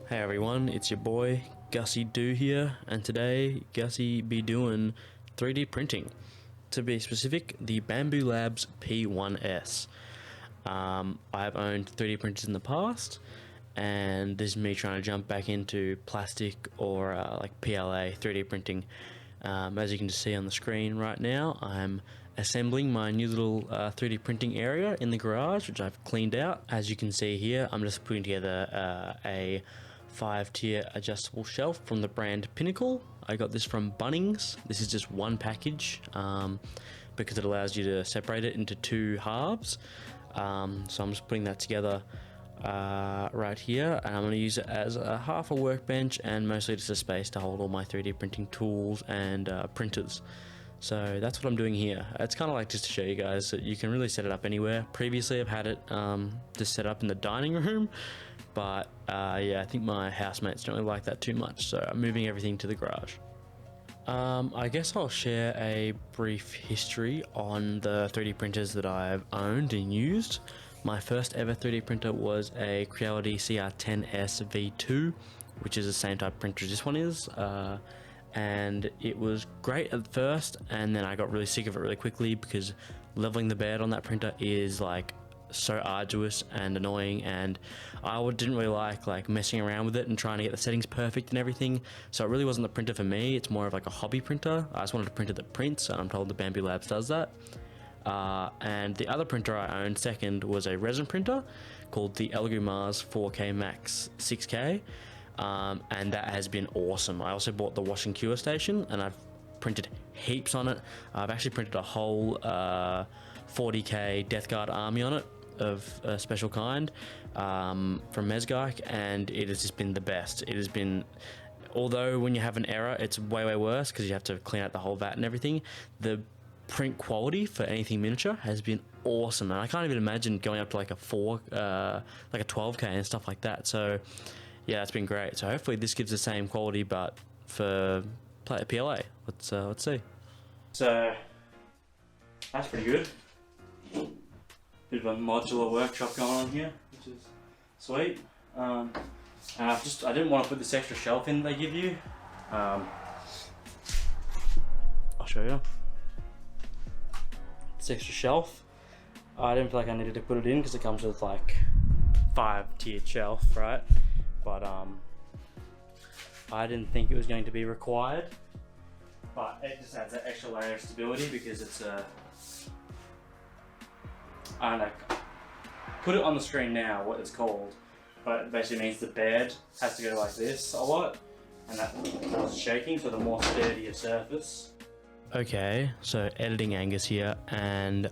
Hey everyone, it's your boy Gussy Doo here, and today Gussy be doing 3D printing. To be specific, the Bambu Labs P1S. I've owned 3D printers in the past, and this is me trying to jump back into plastic or like PLA 3D printing. As you can see on the screen right now, I'm assembling my new little 3D printing area in the garage, which I've cleaned out. As you can see here, I'm just putting together a 5-tier adjustable shelf from the brand Pinnacle. I got this from Bunnings. This is just one package because it allows you to separate it into two halves. So I'm just putting that together right here, and I'm going to use it as a half a workbench and mostly just a space to hold all my 3D printing tools and printers. So that's what I'm doing here. It's kind of like just to show you guys that you can really set it up anywhere. Previously I've had it just set up in the dining room, but yeah, I think my housemates don't really like that too much, so I'm moving everything to the garage. I guess I'll share a brief history on the 3D printers that I've owned and used. My first ever 3D printer was a Creality CR10S V2, which is the same type of printer as this one is. And it was great at first, and then I got really sick of it really quickly because leveling the bed on that printer is like so arduous and annoying, and I didn't really like messing around with it and trying to get the settings perfect and everything. So it really wasn't the printer for me. It's more of like a hobby printer. I just wanted a printer that prints, and I'm told the Bambu Labs does that. And the other printer I owned second was a resin printer called the Elegoo Mars 4K Max 6K. And that has been awesome. I also bought the wash and cure station, and I've printed heaps on it. I've actually printed a whole 40k Death Guard army on it of a special kind from Mesgeik, and it has just been the best. It has been, although when you have an error it's way worse because you have to clean out the whole vat and everything, the print quality for anything miniature has been awesome, and I can't even imagine going up to like a 12k and stuff like that. So yeah, it's been great. So hopefully this gives the same quality, but for PLA. Let's see. So that's pretty good. Bit of a modular workshop going on here, which is sweet. And I didn't want to put this extra shelf in they give you. I'll show you. This extra shelf, I didn't feel like I needed to put it in because it comes with like 5-tiered shelf, right? But I didn't think it was going to be required, but it just adds that extra layer of stability because it's I don't know, put it on the screen now what it's called, but it basically means the bed has to go like this a lot, and that causes shaking, so the more sturdier surface. Okay, so editing Angus here, and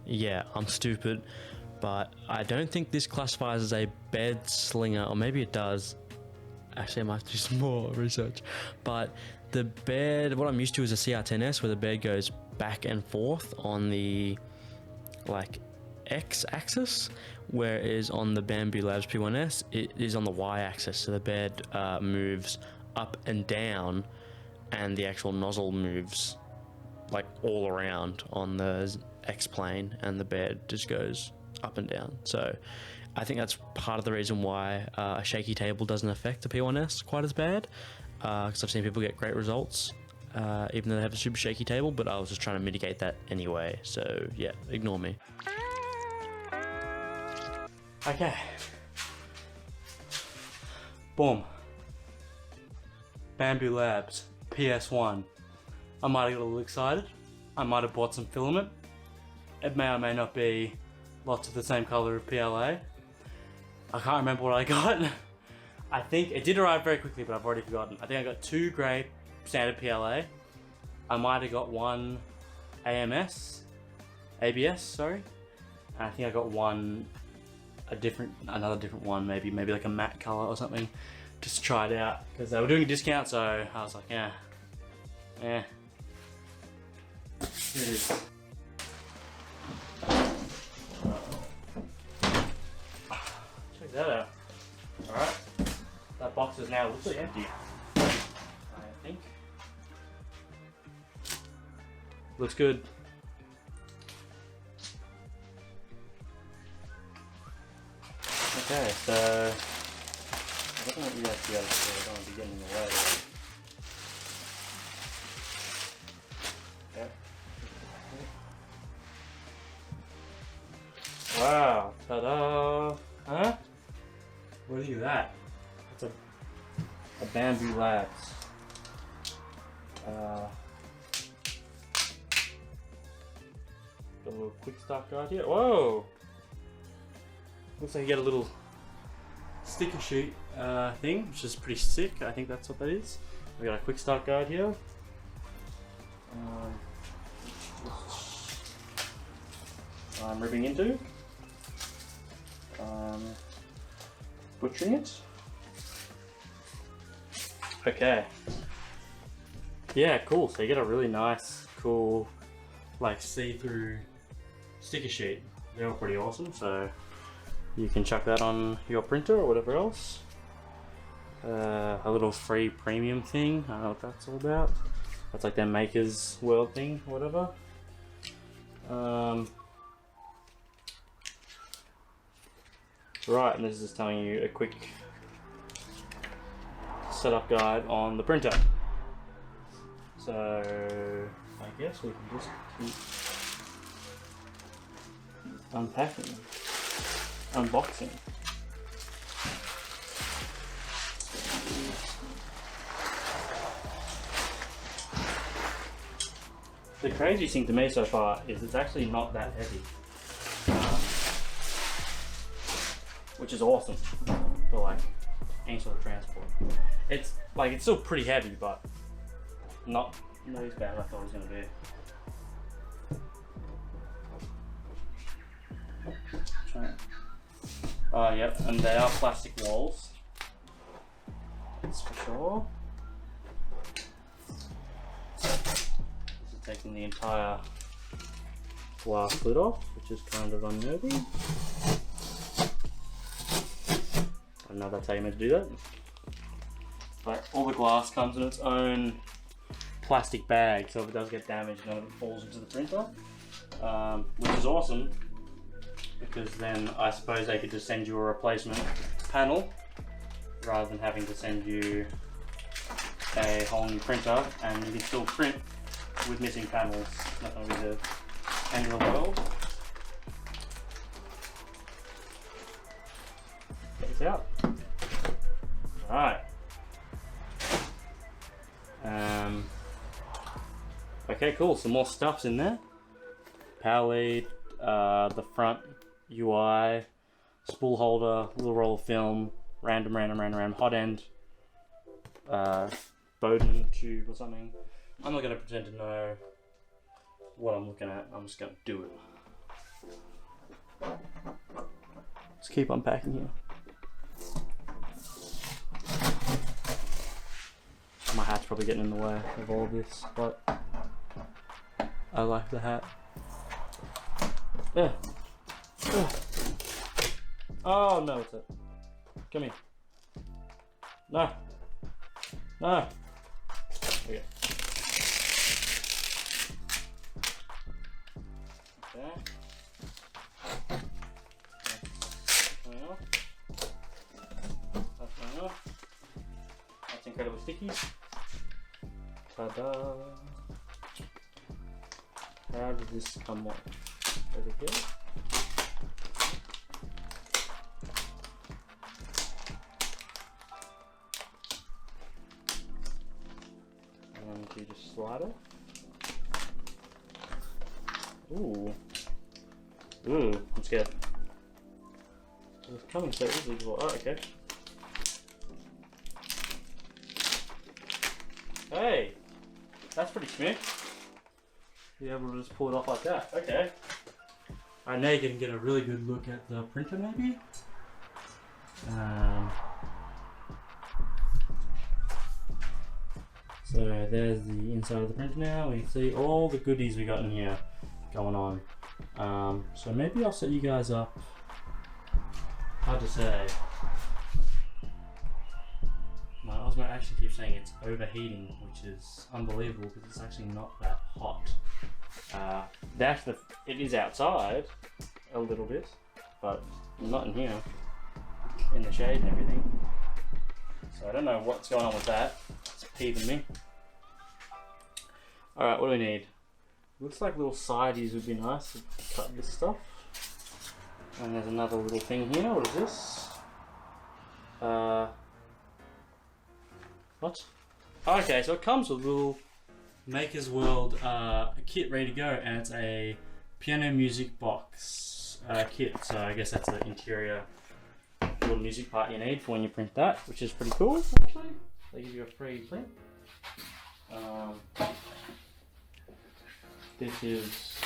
yeah, I'm stupid, but I don't think this classifies as a bed slinger, or maybe it does. Actually, I might have to do some more research. But the bed, what I'm used to is a CR10S, where the bed goes back and forth on the like X-axis, whereas on the Bambu Labs P1S, it is on the Y-axis, so the bed moves up and down, and the actual nozzle moves like all around on the X-plane, and the bed just goes up and down. So I think that's part of the reason why a shaky table doesn't affect the P1S quite as bad, because I've seen people get great results even though they have a super shaky table, but I was just trying to mitigate that anyway, so yeah, ignore me. Okay, boom, Bambu Labs PS1. I might have got a little excited. I might have bought some filament. It may or may not be lots of the same color of PLA. I can't remember what I got. I think it did arrive very quickly, but I've already forgotten. I think I got 2 grey standard PLA. I might have got 1 ABS, sorry. And I think I got another different one, maybe like a matte color or something, just to try it out because they were doing a discount. So I was like, yeah. Here it is. Check that out. Alright, that box is now literally empty, I think. Looks good. Okay, so don't want you guys to be able to see. I don't want to be getting in the way. Okay. Wow, ta-da! Huh? What do you that? It's a Bambu Labs. Got a little quick start guide here. Whoa! Looks like you get a little sticker sheet thing, which is pretty sick. I think that's what that is. We got a quick start guide here. I'm ripping into. Butchering it. Okay. Yeah, cool. So you get a really nice, cool, like see-through sticker sheet. They're all pretty awesome. So you can chuck that on your printer or whatever else. A little free premium thing. I don't know what that's all about. That's like their Maker's World thing, or whatever. Right, and this is telling you a quick setup guide on the printer. So I guess we can just keep unpacking, unboxing. The craziest thing to me so far is it's actually not that heavy. Which is awesome for like any sort of transport. It's like it's still pretty heavy, but not as bad as I thought it was going to be. Yep, and they are plastic walls. That's for sure. This is taking the entire glass lid off, which is kind of unnerving. I know that's how you meant to do that. But all the glass comes in its own plastic bag, so if it does get damaged, none of it falls into the printer. Which is awesome, because then I suppose they could just send you a replacement panel rather than having to send you a whole new printer, and you can still print with missing panels. It's not going to be the end of the world. Check this out. Alright. Okay, cool. Some more stuff's in there. Power lead, the front UI, spool holder, little roll of film, random, hot end, Bowden tube or something. I'm not going to pretend to know what I'm looking at. I'm just going to do it. Let's keep unpacking here. My hat's probably getting in the way of all of this, but I like the hat. Oh no, it's it. Come here. No. No. Okay. Okay. That's coming off. That's incredibly sticky. Ta-da! How did this come off? Over here? And you just slide it. Ooh. Ooh, I'm scared. It was coming so easily before. Oh, okay. Hey! That's pretty smooth. Be able to just pull it off like that. Okay. Alright, now you can get a really good look at the printer maybe. So there's the inside of the printer now. We can see all the goodies we got in here going on. So maybe I'll set you guys up. Hard to say. My Osmo actually keeps saying it's overheating, which is unbelievable because it's actually not that hot. It is outside a little bit, but not in here, in the shade and everything. So I don't know what's going on with that. It's peeving me. Alright, what do we need? Looks like little sideys would be nice to cut this stuff. And there's another little thing here. What is this? What? Okay, so it comes with a little Maker's World kit ready to go, and it's a piano music box kit. So I guess that's the interior little music part you need for when you print that, which is pretty cool actually. They give you a free print. This is,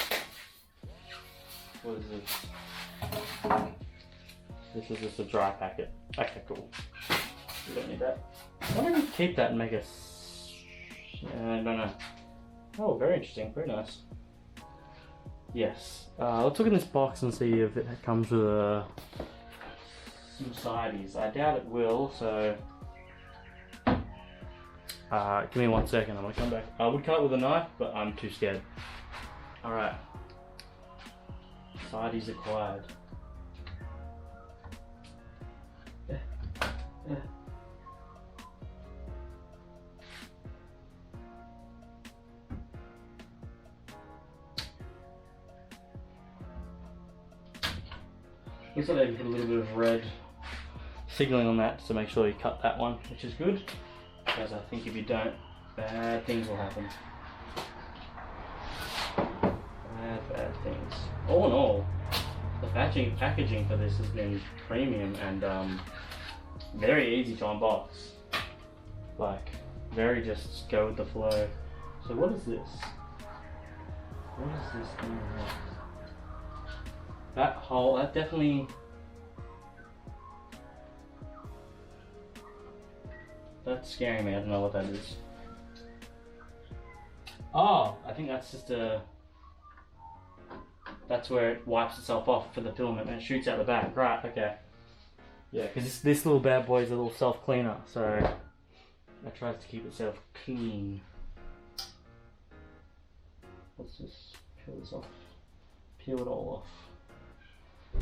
what is this? This is just a dry packet. Okay, cool. We don't need that. Why don't we keep that and make a... I don't know. Oh, very interesting. Very nice. Yes. Let's look in this box and see if it comes with some sideys. I doubt it will, so... give me 1 second. I'm going to come back. I would cut it with a knife, but I'm too scared. Alright. Sideys acquired. Looks like they put a little bit of red signaling on that to make sure you cut that one, which is good. Because I think if you don't, bad things will happen. Bad things. All in all, the packaging for this has been premium and very easy to unbox. Like, very just go with the flow. So what is this? What is this thing? That hole, that definitely... That's scaring me, I don't know what that is. Oh, I think that's just a... That's where it wipes itself off for the filament and it shoots out the back. Right, okay. Yeah, because this little bad boy is a little self-cleaner, so it tries to keep itself clean. Let's just peel this off. Peel it all off.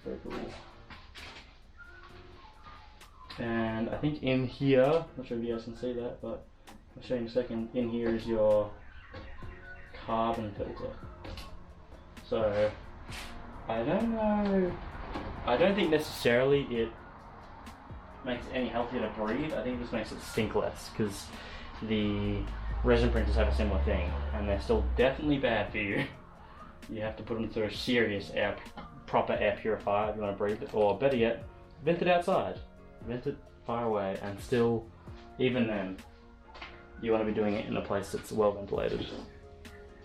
Very cool. And I think in here, not sure if you guys can see that, but I'll show you in a second. In here is your carbon filter. So, I don't know. I don't think necessarily it makes it any healthier to breathe. I think it just makes it stink less, because the resin printers have a similar thing, and they're still definitely bad for you. You have to put them through a serious proper air purifier if you want to breathe it, or better yet, vent it outside. Vent it far away, and still, even then, you want to be doing it in a place that's well ventilated,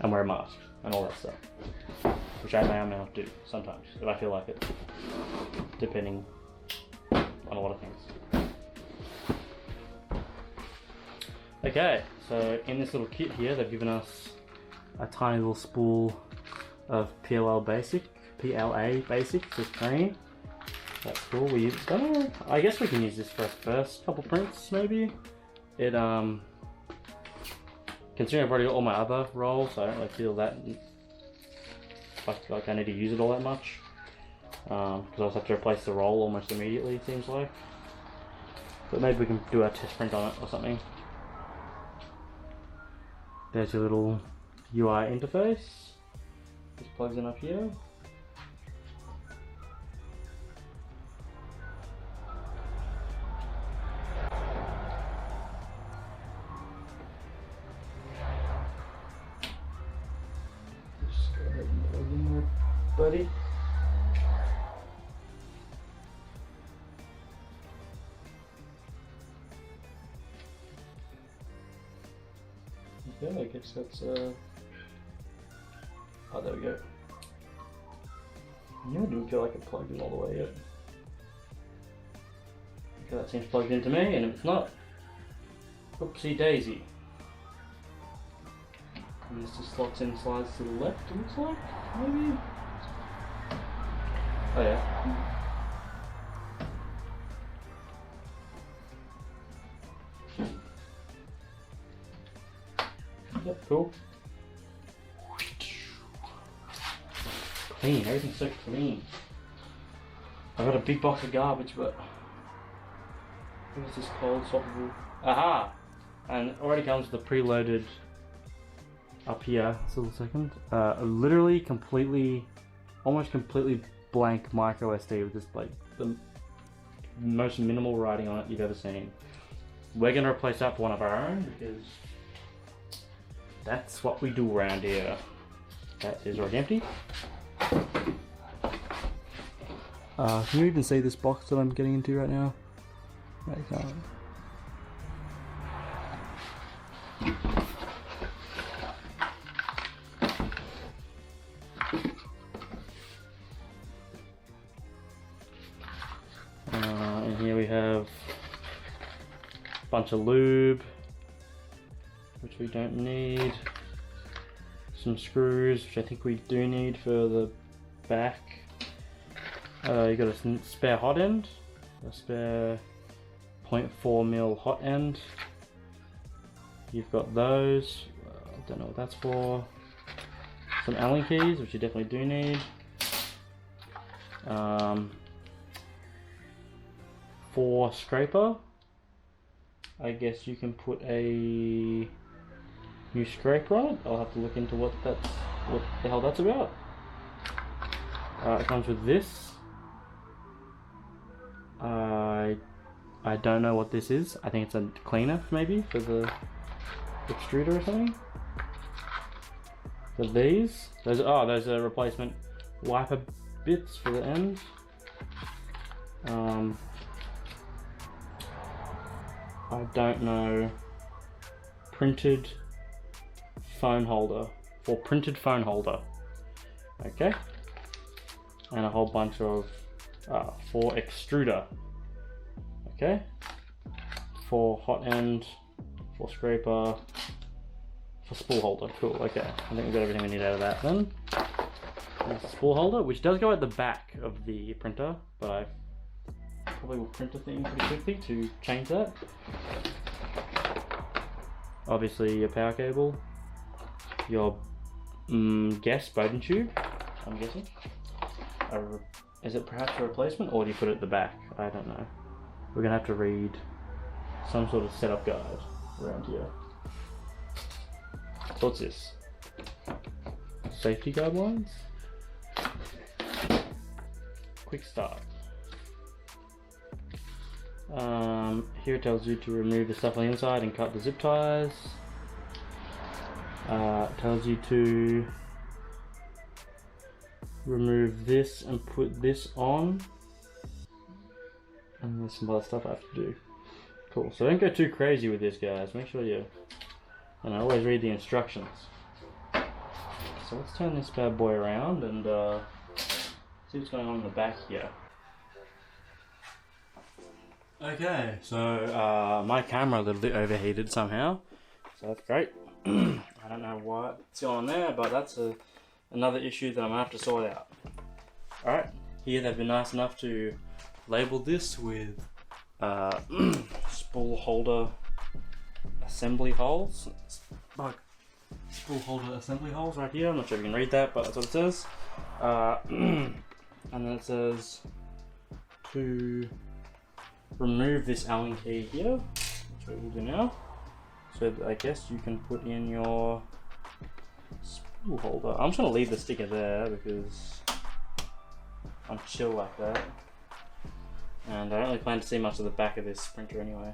and wear a mask, and all that stuff. Which I may or may not do, sometimes, if I feel like it, depending on a lot of things. Okay, so in this little kit here, they've given us a tiny little spool of PLA Basic, just green. That's cool. I guess we can use this for our first couple prints, maybe. It, considering I've already got all my other rolls, I don't really feel that like I need to use it all that much. Because I also have to replace the roll almost immediately, it seems like. But maybe we can do our test print on it or something. There's your little UI interface. Just plugs in up here. Just go ahead and plug in there, buddy. Okay, I guess that's oh, there we go. I didn't feel like it plugged in all the way yet. Okay, that seems plugged into me, and if it's not, oopsie daisy. And this just slots in and slides to the left, it looks like, maybe? Oh yeah. Yep, cool. Clean, everything's so clean. I've got a big box of garbage, but What is this called? Swappable. Aha! And it already comes with a preloaded up here. Just a little second. Literally completely, almost completely blank micro SD with just like the most minimal writing on it you've ever seen. We're gonna replace that for one of our own because that's what we do around here. That is already empty. Can you even see this box that I'm getting into right now? No, you can't. And here we have a bunch of lube, which we don't need. Some screws, which I think we do need for the back. You got a spare hot end, a spare 0.4mm hot end. You've got those, I don't know what that's for. Some Allen keys, which you definitely do need. For scraper, I guess you can put a new scraper on it. I'll have to look into what the hell that's about. It comes with this. I don't know what this is. I think it's a cleaner maybe for the extruder or something. For these, those are replacement wiper bits for the end. I don't know. Printed phone holder, for printed phone holder. Okay. And a whole bunch of for extruder. Okay. For hot end, for scraper, for spool holder. Cool. Okay. I think we've got everything we need out of that then. There's a spool holder, which does go at the back of the printer, but I probably will print a thing pretty quickly to change that. Obviously your power cable, your Bowden tube, I'm guessing. Is it perhaps a replacement, or do you put it at the back? I don't know. We're gonna have to read some sort of setup guide around here. What's this? Safety guidelines? Quick start. Here it tells you to remove the stuff on the inside and cut the zip ties. It tells you to remove this and put this on. And there's some other stuff I have to do. Cool, so don't go too crazy with this, guys. Make sure you, and I always read the instructions. So let's turn this bad boy around and see what's going on in the back here. Okay, so my camera a little bit overheated somehow, so that's great. I don't know what's going on there, but that's another issue that I'm gonna have to sort out. Alright, here they've been nice enough to label this with spool holder assembly holes. Spool holder assembly holes right here. I'm not sure if you can read that, but that's what it says. And then it says to remove this Allen key here, which we will do now. So I guess you can put in your spool holder. I'm just gonna leave the sticker there because I'm chill like that. And I don't really plan to see much of the back of this printer anyway.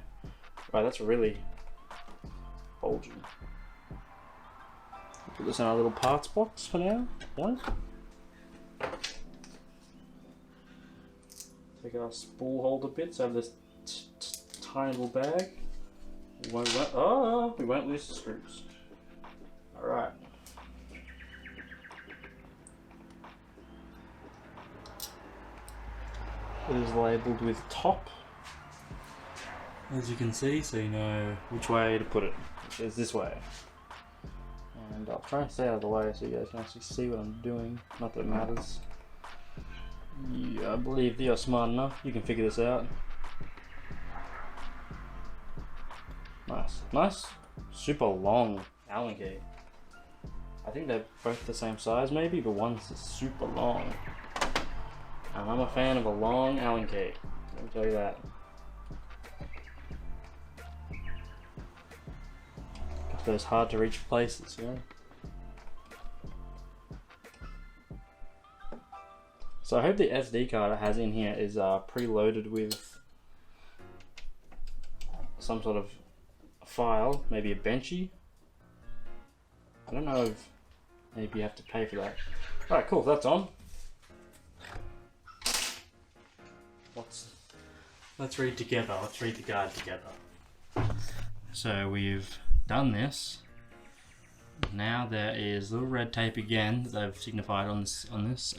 Right, that's really bulgy. Put this in our little parts box for now. One. Take our spool holder bits out of this tiny little bag. We won't lose the screws. Alright. It is labelled with top, as you can see, so you know which way to put it, which is this way. And I'll try and stay out of the way so you guys can actually see what I'm doing. Not that it matters. I believe you're smart enough, you can figure this out. Nice. Nice, super long Allen key. I think they're both the same size maybe, but one's super long. And I'm a fan of a long Allen key, let me tell you that. those hard to reach places, you know. So I hope the SD card it has in here is preloaded with some sort of file, maybe a Benchy. I don't know if maybe you have to pay for that. Alright, cool, that's on. Let's read together. Let's read the guide together. So we've done this. Now there is little red tape again that they've signified on this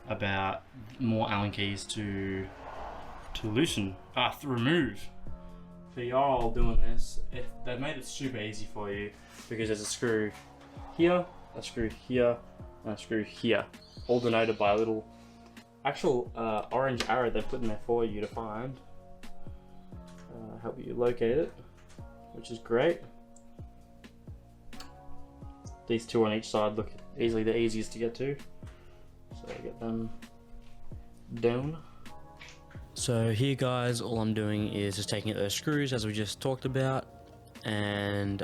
about more Allen keys to loosen, to remove. For y'all doing this, they've made it super easy for you because there's a screw here, a screw here, and a screw here, all denoted by a little actual orange arrow they put in there for you to find. Help you locate it, which is great. These two on each side look easily the easiest to get to, so get them down. So here guys, all I'm doing is just taking out those screws as we just talked about, and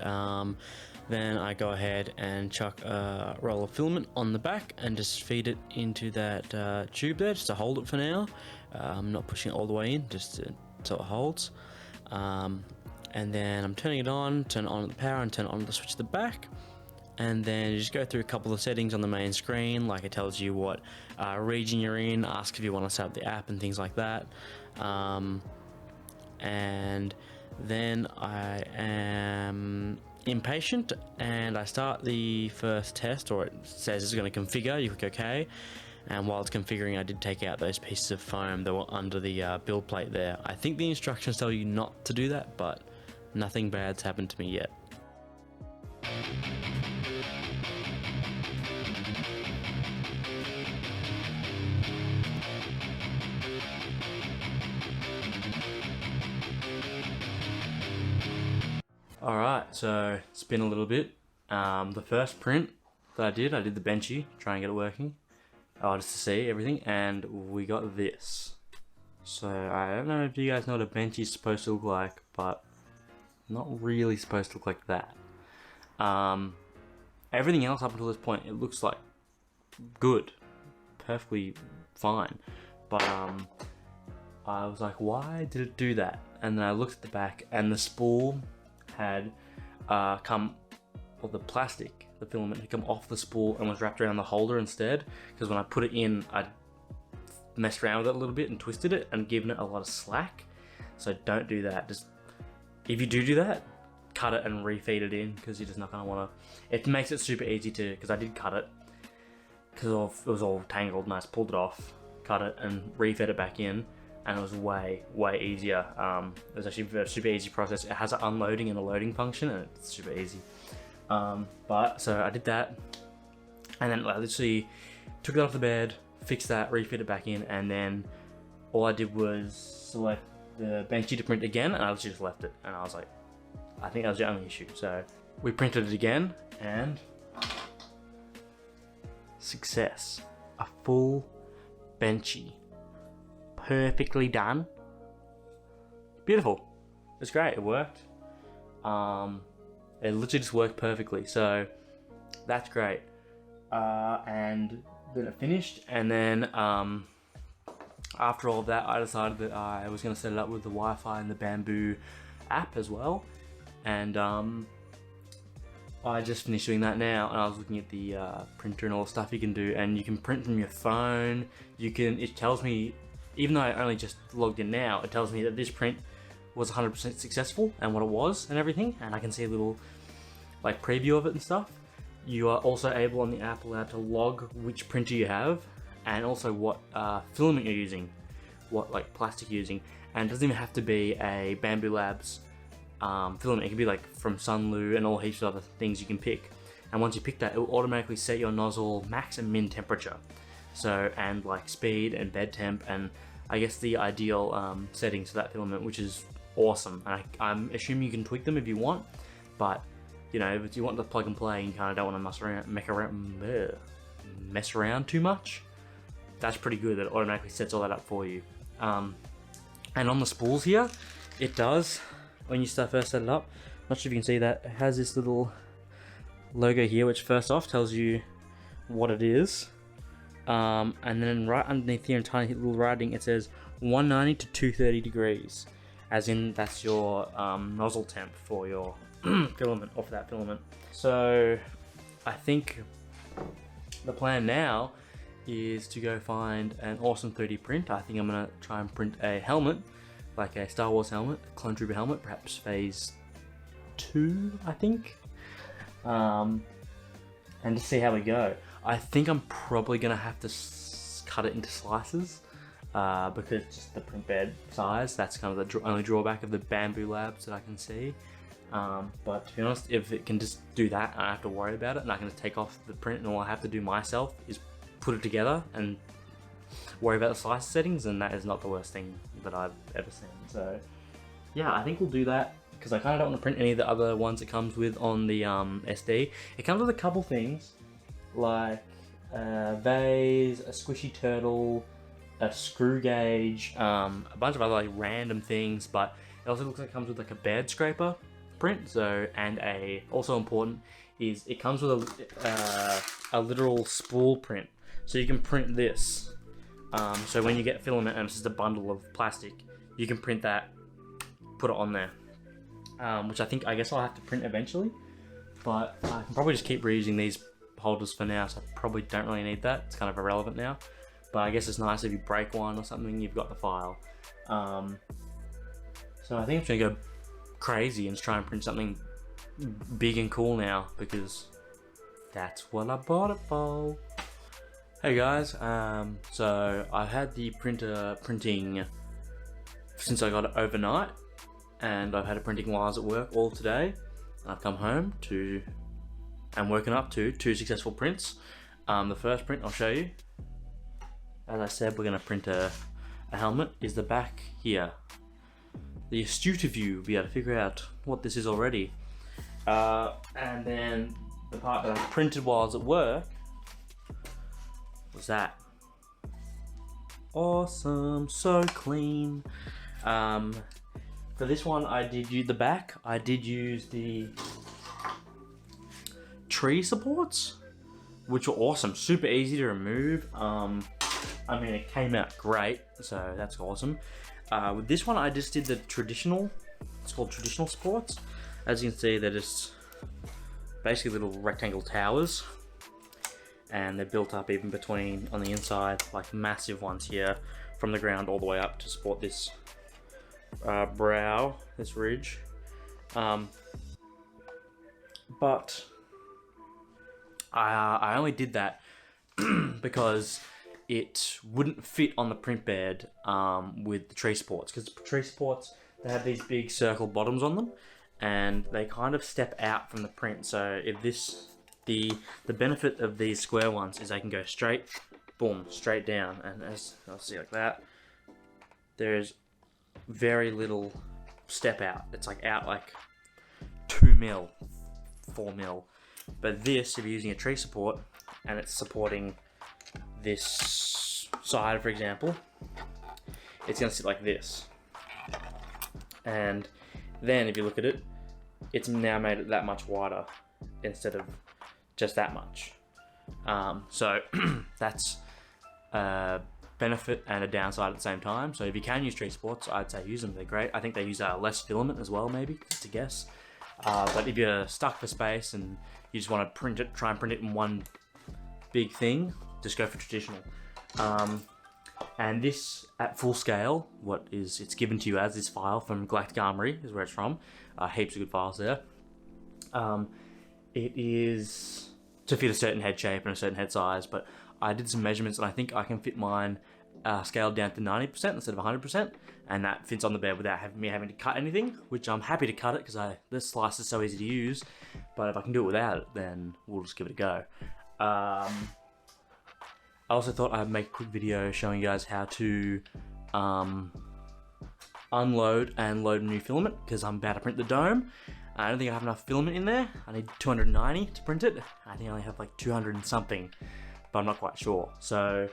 then I go ahead and chuck a roll of filament on the back and just feed it into that tube there just to hold it for now. I'm not pushing it all the way in, just so it holds. And then I'm turning it on, turn it on the power and turn it on the switch at the back. And then you just go through a couple of settings on the main screen, like it tells you what region you're in, asks if you want to set up the app and things like that. And then I am impatient and I start the first test, or it says it's going to configure. You click OK, and while it's configuring I did take out those pieces of foam that were under the build plate there. I think the instructions tell you not to do that, but nothing bad's happened to me yet. Alright, so it's been a little bit. The first print that I did the Benchy, try and get it working. Just to see everything, and we got this. So I don't know if you guys know what a Benchy is supposed to look like, but not really supposed to look like that. Everything else up until this point, it looks like good, perfectly fine. But I was like, why did it do that? And then I looked at the back, and the spool had the plastic, the filament had come off the spool and was wrapped around the holder instead, because when I put it in, I messed around with it a little bit and twisted it and given it a lot of slack. So don't do that. Just, if you do that, cut it and refeed it in, because you're just not going to want to. It makes it super easy to, because I did cut it, because it was all tangled, and I just pulled it off, cut it and refed it back in, and it was way easier. It was actually a super easy process. It has an unloading and a loading function, and it's super easy. But so I did that, and then I literally took it off the bed, fixed that, refit it back in, and then all I did was select the Benchy to print again, and I literally just left it. And I was like, I think that was the only issue. So we printed it again, and success. A full Benchy. Perfectly done. Beautiful. It's great. It worked. It literally just worked perfectly. So that's great. And then it finished. And then after all of that, I decided that I was going to set it up with the Wi-Fi and the Bambu app as well. And I just finished doing that now, and I was looking at the printer and all the stuff you can do, and you can print from your phone. It tells me, even though I only just logged in now, it tells me that this print was 100% successful and what it was and everything, and I can see a little like preview of it and stuff. You are also able on the Apple app to log which printer you have, and also what filament you're using, what like plastic you're using, and it doesn't even have to be a Bambu Labs filament. It can be like from Sunlu and all heaps of other things you can pick. And once you pick that, it will automatically set your nozzle max and min temperature. So, and like speed and bed temp, and I guess the ideal settings for that filament, which is awesome. And I'm assuming you can tweak them if you want, but you know, if you want to plug and play and you kind of don't want to mess around too much, that's pretty good that it automatically sets all that up for you. And on the spools here, it does, when you first set it up, Not sure if you can see that. It has this little logo here, which first off tells you what it is. And then right underneath here in tiny little writing, it says 190 to 230 degrees. As in, that's your nozzle temp for your filament, or for that filament. So I think the plan now is to go find an awesome 3D print. I think I'm gonna try and print a helmet, like a Star Wars helmet, a Clone Trooper helmet, perhaps phase 2, I think. And just see how we go. I think I'm probably gonna have to cut it into slices, because just the print bed size, that's kind of the only drawback of the Bambu Labs that I can see. But to be honest, if it can just do that, I don't have to worry about it, and I can just take off the print, and all I have to do myself is put it together and worry about the slice settings, and that is not the worst thing that I've ever seen. So yeah, I think we'll do that, because I kind of don't want to print any of the other ones it comes with on the SD. It comes with a couple things, like a vase, a squishy turtle, a screw gauge, a bunch of other like random things, but it also looks like it comes with like a bed scraper print. So, and also important is it comes with a literal spool print, so you can print this. So when you get filament and it's just a bundle of plastic, you can print that, put it on there, which I guess I'll have to print eventually, but I can probably just keep reusing these holders for now, so I probably don't really need that. It's kind of irrelevant now, but I guess it's nice if you break one or something, you've got the file. So I think I'm just gonna go crazy and try and print something big and cool now, because that's what I bought it for. Hey guys, so I've had the printer printing since I got it overnight, and I've had it printing while I was at work all today, and I've come home and woken up to 2 successful prints. The first print I'll show you, as I said, we're going to print a helmet, is the back here. The astute of you will be able to figure out what this is already. And then the part that I printed while I was at work was that. Awesome, so clean. For this one, I did use the back. I did use the tree supports, which were awesome, super easy to remove. I mean, it came out great, so that's awesome. With this one, I just did the traditional, it's called traditional supports. As you can see, they're just basically little rectangle towers, and they're built up even between, on the inside, like massive ones here, from the ground all the way up to support this brow, this ridge. But I only did that because it wouldn't fit on the print bed with the tree supports, because the tree supports, they have these big circle bottoms on them, and they kind of step out from the print. So if the benefit of these square ones is they can go straight, boom, straight down, and as I'll see like that, there's very little step out. It's like out like 2 mil, 4 mil. But this, if you're using a tree support and it's supporting this side, for example, it's going to sit like this. And then if you look at it, it's now made it that much wider instead of just that much. So that's a benefit and a downside at the same time. So if you can use tree supports, I'd say use them. They're great. I think they use less filament as well, maybe, just to guess. But if you're stuck for space and you just want to print it, try and print it in one big thing, just go for traditional. And this, at full scale, it's given to you as this file from Galactic Armory, is where it's from. Heaps of good files there. It is to fit a certain head shape and a certain head size, but I did some measurements and I think I can fit mine scaled down to 90% instead of 100%, and that fits on the bed without me having to cut anything, which I'm happy to cut it because this slice is so easy to use, but if I can do it without it, then we'll just give it a go. I also thought I'd make a quick video showing you guys how to unload and load a new filament, because I'm about to print the dome. I don't think I have enough filament in there. I need 290 to print it. I think I only have like 200 and something, but I'm not quite sure. So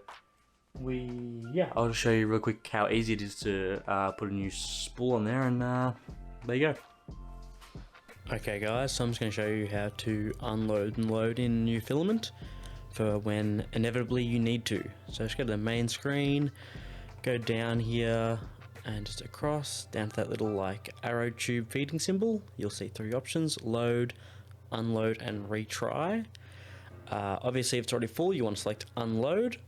I'll just show you real quick how easy it is to put a new spool on there, and there you go. Okay guys, so I'm just going to show you how to unload and load in new filament for when inevitably you need to. So just go to the main screen, go down here and just across, down to that little like arrow tube feeding symbol. You'll see three options: load, unload and retry. Obviously if it's already full, you want to select unload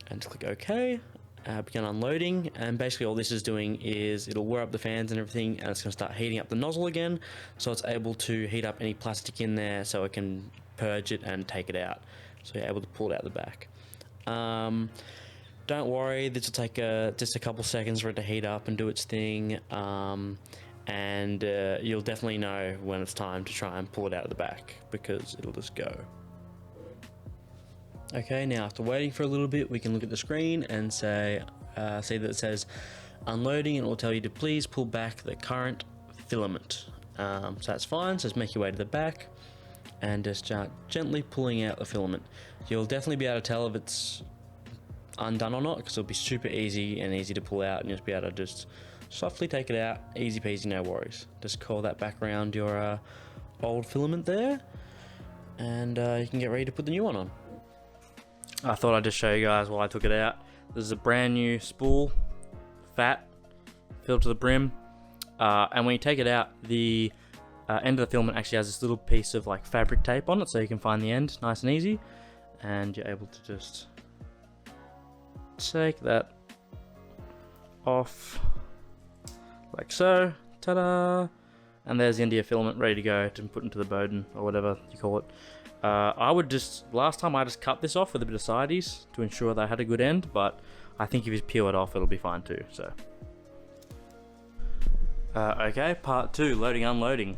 and just click OK. Begin unloading, and basically all this is doing is it'll wear up the fans and everything, and it's going to start heating up the nozzle again, so it's able to heat up any plastic in there so it can purge it and take it out, so you're able to pull it out the back. Don't worry, this will take just a couple seconds for it to heat up and do its thing, and you'll definitely know when it's time to try and pull it out of the back, because it'll just go. Okay, now after waiting for a little bit, we can look at the screen and say, see that it says unloading, and it will tell you to please pull back the current filament. So that's fine, so just make your way to the back and just start gently pulling out the filament. You'll definitely be able to tell if it's undone or not, because it'll be super easy and easy to pull out, and you'll just be able to just softly take it out, easy peasy, no worries. Just coil that back around your old filament there, and you can get ready to put the new one on. I thought I'd just show you guys while I took it out. This is a brand new spool, fat, filled to the brim, and when you take it out, the end of the filament actually has this little piece of like fabric tape on it, so you can find the end nice and easy, and you're able to just take that off like so, ta-da, and there's the end of your filament ready to go to put into the Bowden or whatever you call it. I would just, last time I just cut this off with a bit of sideys to ensure they had a good end, but I think if you peel it off, it'll be fine too, so. Okay, part 2, loading, unloading.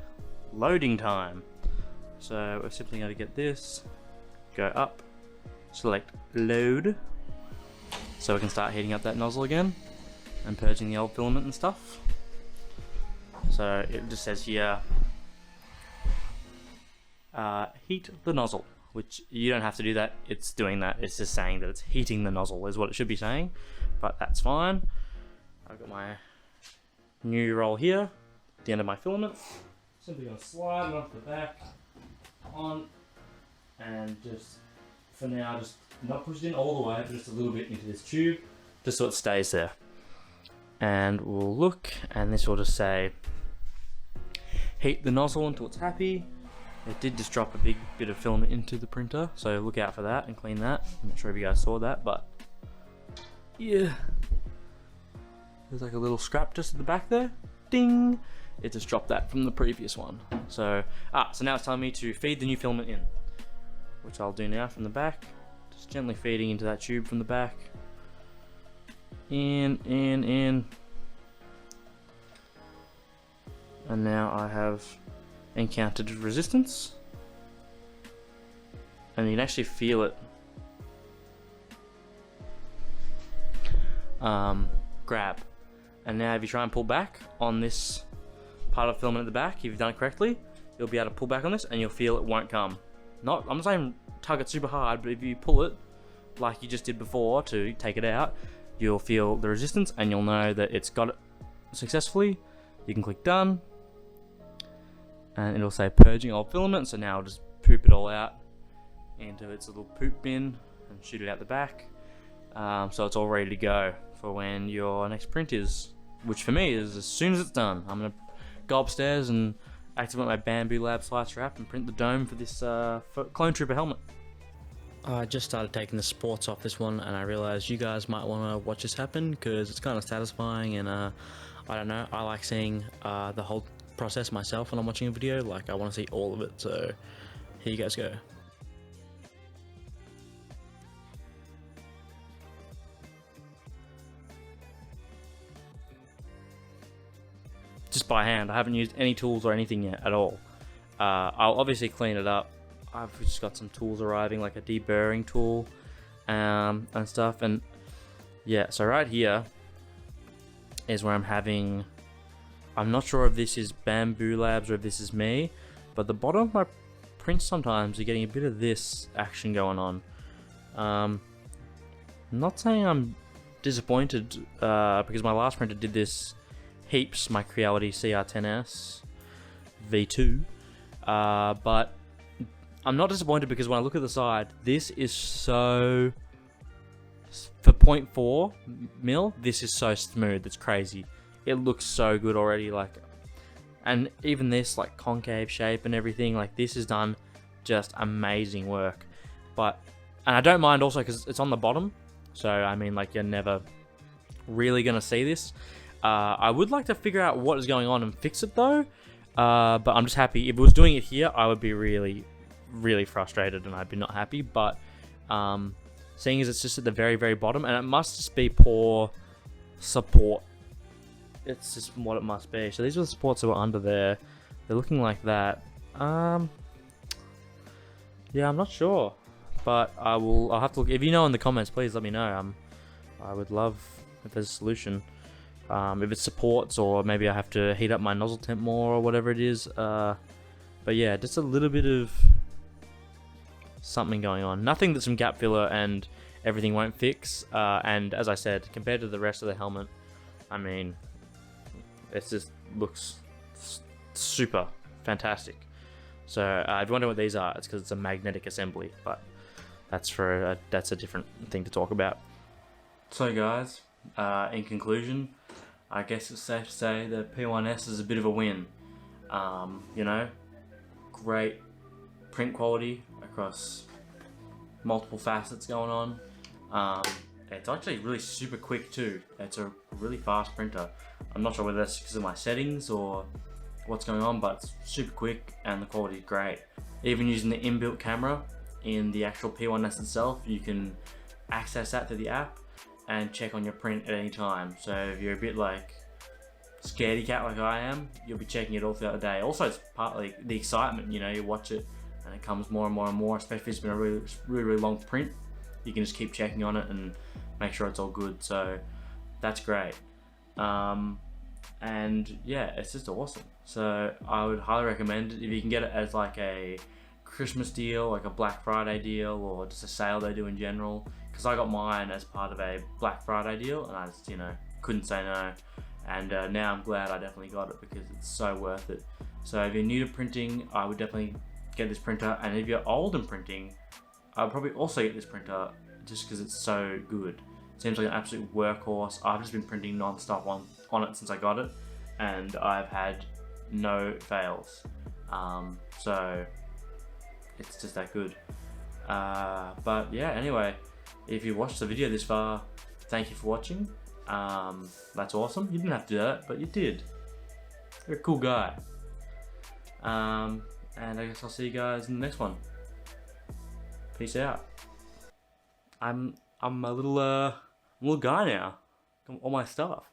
Loading time. So we're simply going to get this, go up, select load, so we can start heating up that nozzle again and purging the old filament and stuff. So it just says here, heat the nozzle, which you don't have to do that, it's doing that, it's just saying that it's heating the nozzle is what it should be saying, but that's fine. I've got my new roll here, the end of my filament, simply going to slide it off the back, on, and just, for now, just not push it in all the way, but just a little bit into this tube, just so it stays there. And we'll look, and this will just say, heat the nozzle until it's happy. It did just drop a big bit of filament into the printer, so look out for that and clean that. I'm not sure if you guys saw that, but yeah. There's like a little scrap just at the back there. Ding! It just dropped that from the previous one. So, so now it's telling me to feed the new filament in, which I'll do now from the back. Just gently feeding into that tube from the back. In. And now I have encountered resistance, and you can actually feel it grab. And now if you try and pull back on this part of filament at the back, if you've done it correctly, you'll be able to pull back on this and you'll feel it won't come. I'm not saying tug it super hard, but if you pull it like you just did before to take it out, you'll feel the resistance and you'll know that it's got it successfully. You can click done, and it'll say purging old filament, so now I'll just poop it all out into its little poop bin and shoot it out the back. So it's all ready to go for when your next print is, which for me is as soon as it's done. I'm going to go upstairs and activate my Bambu Labs slicer app and print the dome for this Clone Trooper helmet. I just started taking the sports off this one, and I realized you guys might want to watch this happen because it's kind of satisfying, and I don't know, I like seeing the whole process myself when I'm watching a video. Like, I want to see all of it, so here you guys go. Just by hand, I haven't used any tools or anything yet at all. I'll obviously clean it up. I've just got some tools arriving, like a deburring tool and stuff, and yeah, so right here is where I'm having, I'm not sure if this is Bambu Labs or if this is me, but the bottom of my prints sometimes are getting a bit of this action going on. I'm not saying I'm disappointed because my last printer did this heaps, my Creality CR10S, V2, but I'm not disappointed because when I look at the side, this is so, for 0.4 mil, this is so smooth, it's crazy. It looks so good already, like, and even this like concave shape and everything, like this is done just amazing work. But, and I don't mind also because it's on the bottom, so I mean, like, you're never really gonna see this. I would like to figure out what is going on and fix it though, but I'm just happy. If it was doing it here, I would be really frustrated and I'd be not happy. But seeing as it's just at the very bottom, and it must just be poor support, it's just what it must be. So these are the supports that were under there. They're looking like that. Yeah, I'm not sure, but I'll have to look. If you know in the comments, please let me know. I would love if there's a solution. If it supports, or maybe I have to heat up my nozzle temp more, or whatever it is. But yeah, just a little bit of something going on. Nothing that some gap filler and everything won't fix. And as I said, compared to the rest of the helmet, I mean, it just looks super fantastic. So if you wonder what these are, it's because it's a magnetic assembly, but that's a different thing to talk about. So guys, in conclusion, I guess it's safe to say that P1S is a bit of a win. You know, great print quality across multiple facets going on. It's actually really super quick too. It's a really fast printer. I'm not sure whether that's because of my settings or what's going on, but it's super quick and the quality is great. Even using the inbuilt camera in the actual P1S itself, you can access that through the app and check on your print at any time. So if you're a bit like scaredy cat like I am, you'll be checking it all throughout the day. Also, it's partly the excitement, you know, you watch it and it comes more and more, especially if it's been a really long print. You can just keep checking on it and make sure it's all good. So that's great. And yeah, it's just awesome. So I would highly recommend it if you can get it as like a Christmas deal, like a Black Friday deal, or just a sale they do in general. Because I got mine as part of a Black Friday deal, and I just, you know, couldn't say no. And now I'm glad I definitely got it because it's so worth it. So if you're new to printing, I would definitely get this printer. And if you're old in printing, I would probably also get this printer just because it's so good. It seems like an absolute workhorse. I've just been printing non-stop on it since I got it, and I've had no fails. So it's just that good. But yeah, anyway, if you watched the video this far, thank you for watching. That's awesome. You didn't have to do that, but you did. You're a cool guy. And I guess I'll see you guys in the next one. Peace out. I'm a little guy now. All my stuff.